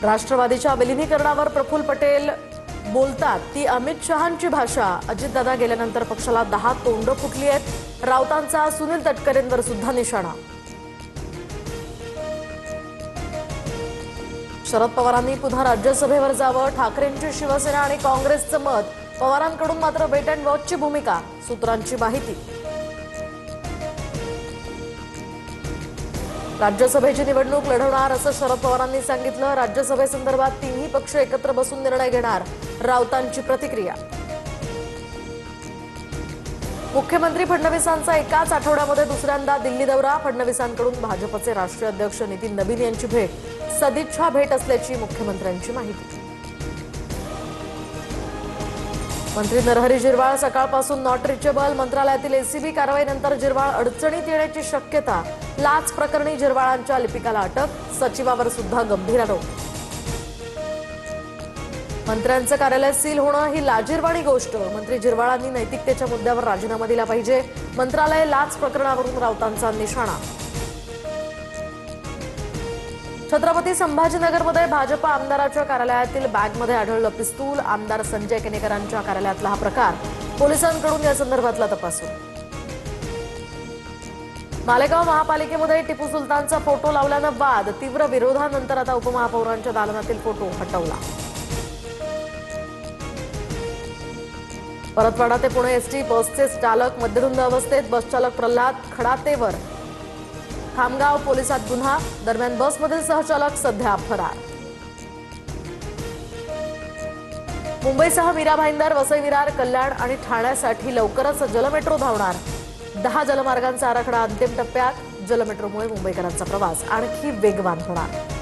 राष्ट्रवादीच्या विलीनीकरणावर प्रफुल्ल पटेल बोलतात ती अमित शहांची भाषा। अजितदादा गेल्यानंतर पक्षाला 10 तोंड फुटली आहेत। राऊतांचा सुनील तटकरेंवर सुद्धा निशाणा। शरद पवारांनी पुन्हा राज्यसभेवर जावं, ठाकरेंची शिवसेना आणि काँग्रेसचं मत। पवारांकडून मात्र वेट अँड वॉचची भूमिका, सूत्रांची माहिती। राज्यसभेची निवडणूक लढवणार असं शरद पवारांनी सांगितलं। राज्यसभेसंदर्भात तिन्ही पक्ष एकत्र बसून निर्णय घेणार, राऊतांची प्रतिक्रिया। मुख्यमंत्री फडणवीसांचा एकाच आठवड्यामध्ये दुसऱ्यांदा दिल्ली दौरा। फडणवीसांकडून भाजपचे राष्ट्रीय अध्यक्ष नितीन नबीन यांची भेट, सदिच्छा भेट असल्याची मुख्यमंत्र्यांची माहिती। मंत्री नरहरी झिरवाळ सकाळपासून नॉट रिचेबल। मंत्रालयातील एसीबी कारवाईनंतर झिरवाळ अडचणीत येण्याची शक्यता। लाच प्रकरणी झिरवाळांच्या लिपिकाला अटक, सचिवावर सुद्धा गंभीर आरोप। मंत्र्यांचं कार्यालय सील होणं ही लाजिरवाणी गोष्ट। मंत्री झिरवाळांनी नैतिकतेच्या मुद्द्यावर राजीनामा दिला पाहिजे। मंत्रालय लाच प्रकरणावरून राऊतांचा निशाणा। छत्रपती संभाजीनगरमध्ये भाजप आमदाराच्या कार्यालयातील बॅगमध्ये आढळलं पिस्तूल। आमदार संजय केनेकरांच्या कार्यालयातला हा प्रकार, पोलिसांकडून या संदर्भातला तपास सुरू। मालेगाव महापालिकेमध्ये टिपू सुलतानचा फोटो लावल्यानं वाद, तीव्र विरोधानंतर आता उपमहापौरांच्या दालनातील फोटो हटवला। परतवाडा ते पुणे एसटी बसचे चालक मद्यधुंद अवस्थेत, बस चालक प्रल्हाद खडातेवर खामगाव पोलिसात गुन्हा। दरम्यान बसमधील सहचालक सध्या फरार। मुंबईसह मीरा भाईंदर, वसई विरार, कल्याण आणि ठाण्यासाठी लवकरच जलमेट्रो धावणार। 10 जलमार्गांचा आराखडा अंतिम टप्प्यात। जलमेट्रोमुळे मुंबईकरांचा प्रवास आणखी वेगवान होणार।